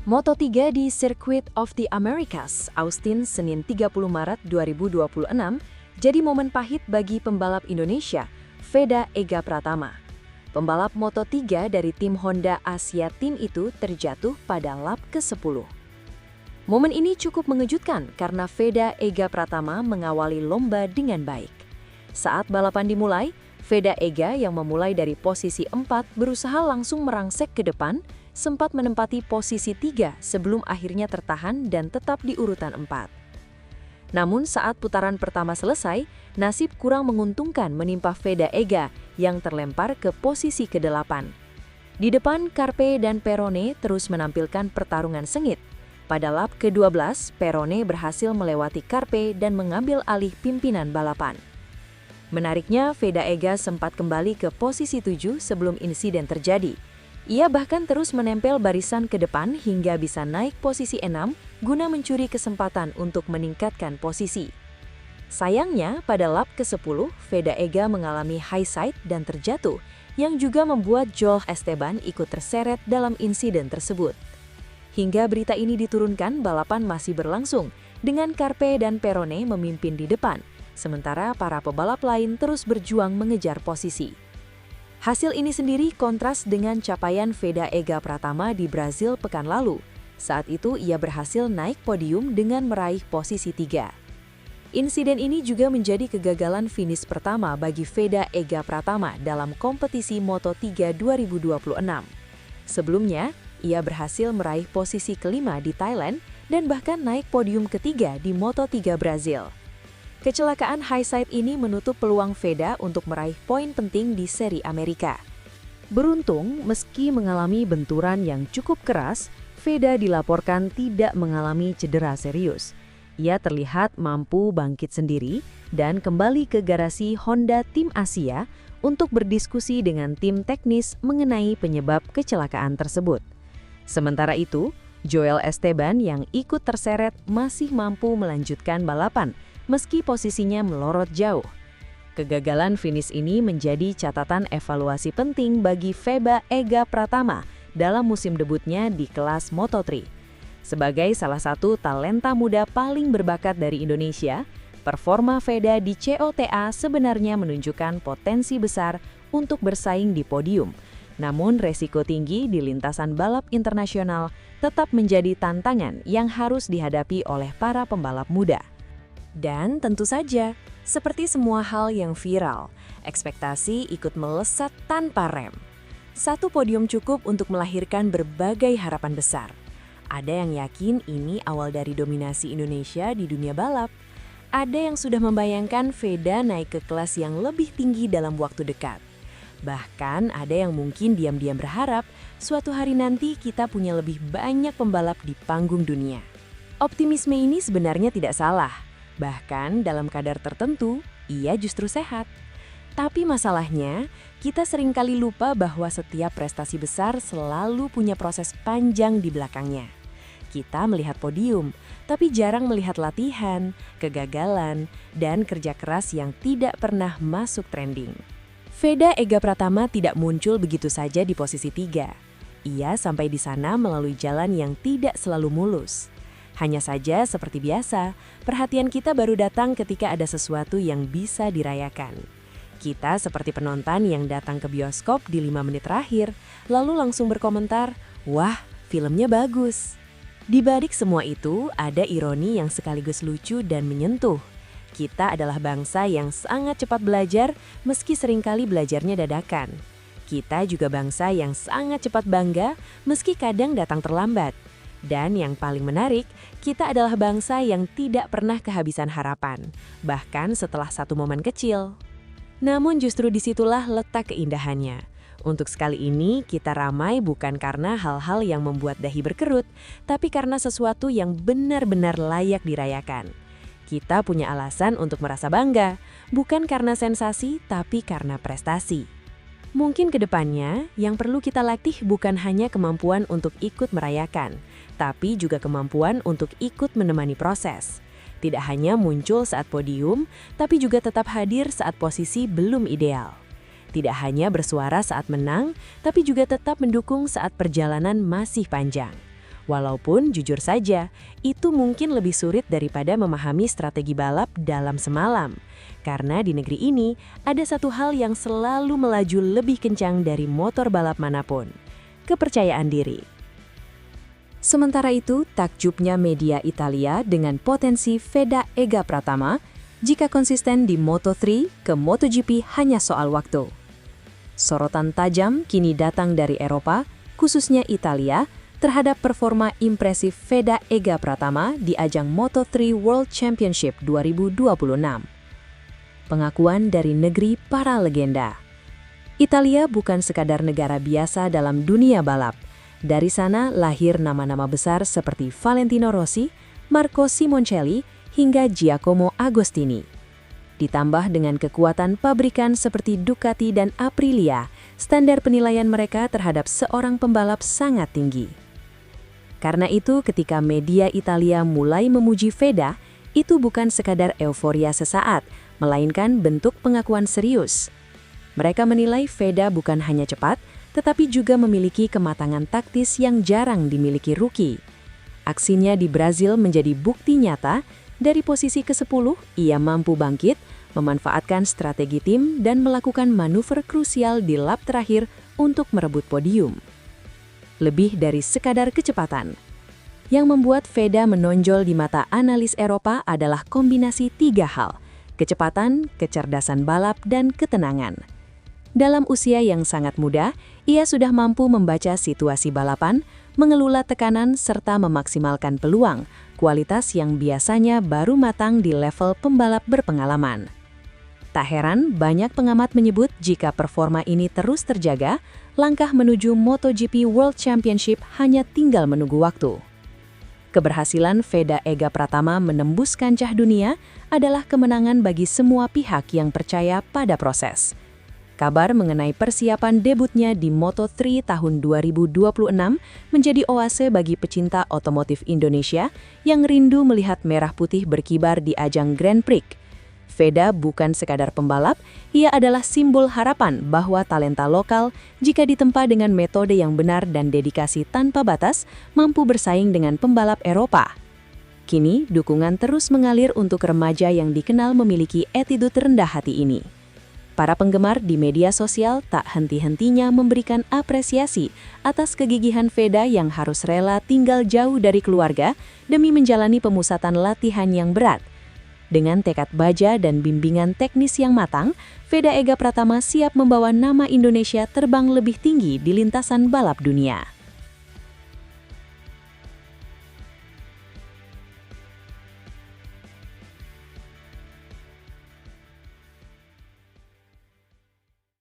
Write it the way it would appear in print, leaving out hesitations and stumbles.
Moto3 di Circuit of the Americas, Austin, Senin 30 Maret 2026, jadi momen pahit bagi pembalap Indonesia, Veda Ega Pratama. Pembalap Moto3 dari tim Honda Asia Team itu terjatuh pada lap ke-10. Momen ini cukup mengejutkan karena Veda Ega Pratama mengawali lomba dengan baik. Saat balapan dimulai, Veda Ega yang memulai dari posisi 4 berusaha langsung merangsek ke depan, sempat menempati posisi 3 sebelum akhirnya tertahan dan tetap di urutan 4. Namun saat putaran pertama selesai, nasib kurang menguntungkan menimpa Veda Ega yang terlempar ke posisi ke-8. Di depan, Carpe dan Perone terus menampilkan pertarungan sengit. Pada lap ke-12, Perone berhasil melewati Carpe dan mengambil alih pimpinan balapan. Menariknya, Veda Ega sempat kembali ke posisi 7 sebelum insiden terjadi. Ia bahkan terus menempel barisan ke depan hingga bisa naik posisi 6 guna mencuri kesempatan untuk meningkatkan posisi. Sayangnya, pada lap ke-10, Veda Ega mengalami high side dan terjatuh, yang juga membuat Joel Esteban ikut terseret dalam insiden tersebut. Hingga berita ini diturunkan, balapan masih berlangsung, dengan Carpe dan Perone memimpin di depan, sementara para pebalap lain terus berjuang mengejar posisi. Hasil ini sendiri kontras dengan capaian Veda Ega Pratama di Brazil pekan lalu. Saat itu ia berhasil naik podium dengan meraih posisi 3. Insiden ini juga menjadi kegagalan finish pertama bagi Veda Ega Pratama dalam kompetisi Moto3 2026. Sebelumnya, ia berhasil meraih posisi kelima di Thailand dan bahkan naik podium ketiga di Moto3 Brazil. Kecelakaan high side ini menutup peluang Veda untuk meraih poin penting di seri Amerika. Beruntung, meski mengalami benturan yang cukup keras, Veda dilaporkan tidak mengalami cedera serius. Ia terlihat mampu bangkit sendiri dan kembali ke garasi Honda Tim Asia untuk berdiskusi dengan tim teknis mengenai penyebab kecelakaan tersebut. Sementara itu, Joel Esteban yang ikut terseret masih mampu melanjutkan balapan, meski posisinya melorot jauh. Kegagalan finish ini menjadi catatan evaluasi penting bagi Veda Ega Pratama dalam musim debutnya di kelas Moto3. Sebagai salah satu talenta muda paling berbakat dari Indonesia, performa Veda di COTA sebenarnya menunjukkan potensi besar untuk bersaing di podium. Namun resiko tinggi di lintasan balap internasional tetap menjadi tantangan yang harus dihadapi oleh para pembalap muda. Dan tentu saja, seperti semua hal yang viral, ekspektasi ikut melesat tanpa rem. Satu podium cukup untuk melahirkan berbagai harapan besar. Ada yang yakin ini awal dari dominasi Indonesia di dunia balap. Ada yang sudah membayangkan Veda naik ke kelas yang lebih tinggi dalam waktu dekat. Bahkan ada yang mungkin diam-diam berharap suatu hari nanti kita punya lebih banyak pembalap di panggung dunia. Optimisme ini sebenarnya tidak salah. Bahkan dalam kadar tertentu, ia justru sehat. Tapi masalahnya, kita seringkali lupa bahwa setiap prestasi besar selalu punya proses panjang di belakangnya. Kita melihat podium, tapi jarang melihat latihan, kegagalan, dan kerja keras yang tidak pernah masuk trending. Veda Ega Pratama tidak muncul begitu saja di posisi 3. Ia sampai di sana melalui jalan yang tidak selalu mulus. Hanya saja seperti biasa, perhatian kita baru datang ketika ada sesuatu yang bisa dirayakan. Kita seperti penonton yang datang ke bioskop di 5 menit terakhir, lalu langsung berkomentar, "Wah, filmnya bagus." Di balik semua itu, ada ironi yang sekaligus lucu dan menyentuh. Kita adalah bangsa yang sangat cepat belajar, meski seringkali belajarnya dadakan. Kita juga bangsa yang sangat cepat bangga, meski kadang datang terlambat. Dan yang paling menarik, kita adalah bangsa yang tidak pernah kehabisan harapan, bahkan setelah satu momen kecil. Namun justru disitulah letak keindahannya. Untuk sekali ini, kita ramai bukan karena hal-hal yang membuat dahi berkerut, tapi karena sesuatu yang benar-benar layak dirayakan. Kita punya alasan untuk merasa bangga, bukan karena sensasi, tapi karena prestasi. Mungkin ke depannya, yang perlu kita latih bukan hanya kemampuan untuk ikut merayakan, tapi juga kemampuan untuk ikut menemani proses. Tidak hanya muncul saat podium, tapi juga tetap hadir saat posisi belum ideal. Tidak hanya bersuara saat menang, tapi juga tetap mendukung saat perjalanan masih panjang. Walaupun jujur saja, itu mungkin lebih sulit daripada memahami strategi balap dalam semalam. Karena di negeri ini, ada satu hal yang selalu melaju lebih kencang dari motor balap manapun. Kepercayaan diri. Sementara itu, takjubnya media Italia dengan potensi Feda Ega Pratama jika konsisten di Moto3 ke MotoGP hanya soal waktu. Sorotan tajam kini datang dari Eropa, khususnya Italia, terhadap performa impresif Feda Ega Pratama di ajang Moto3 World Championship 2026. Pengakuan dari negeri para legenda. Italia bukan sekadar negara biasa dalam dunia balap. Dari sana lahir nama-nama besar seperti Valentino Rossi, Marco Simoncelli, hingga Giacomo Agostini. Ditambah dengan kekuatan pabrikan seperti Ducati dan Aprilia, standar penilaian mereka terhadap seorang pembalap sangat tinggi. Karena itu, ketika media Italia mulai memuji Feda, itu bukan sekadar euforia sesaat, melainkan bentuk pengakuan serius. Mereka menilai Feda bukan hanya cepat, tetapi juga memiliki kematangan taktis yang jarang dimiliki rookie. Aksinya di Brazil menjadi bukti nyata, dari posisi ke-10, ia mampu bangkit, memanfaatkan strategi tim dan melakukan manuver krusial di lap terakhir untuk merebut podium. Lebih dari sekadar kecepatan. Yang membuat Feda menonjol di mata analis Eropa adalah kombinasi 3 hal: kecepatan, kecerdasan balap, dan ketenangan. Dalam usia yang sangat muda, ia sudah mampu membaca situasi balapan, mengelola tekanan, serta memaksimalkan peluang, kualitas yang biasanya baru matang di level pembalap berpengalaman. Tak heran, banyak pengamat menyebut jika performa ini terus terjaga, langkah menuju MotoGP World Championship hanya tinggal menunggu waktu. Keberhasilan Feda Ega Pratama menembus kancah dunia adalah kemenangan bagi semua pihak yang percaya pada proses. Kabar mengenai persiapan debutnya di Moto3 tahun 2026 menjadi oase bagi pecinta otomotif Indonesia yang rindu melihat merah putih berkibar di ajang Grand Prix. Feda bukan sekadar pembalap, ia adalah simbol harapan bahwa talenta lokal, jika ditempa dengan metode yang benar dan dedikasi tanpa batas, mampu bersaing dengan pembalap Eropa. Kini, dukungan terus mengalir untuk remaja yang dikenal memiliki attitude rendah hati ini. Para penggemar di media sosial tak henti-hentinya memberikan apresiasi atas kegigihan Feda yang harus rela tinggal jauh dari keluarga demi menjalani pemusatan latihan yang berat. Dengan tekad baja dan bimbingan teknis yang matang, Feda Ega Pratama siap membawa nama Indonesia terbang lebih tinggi di lintasan balap dunia.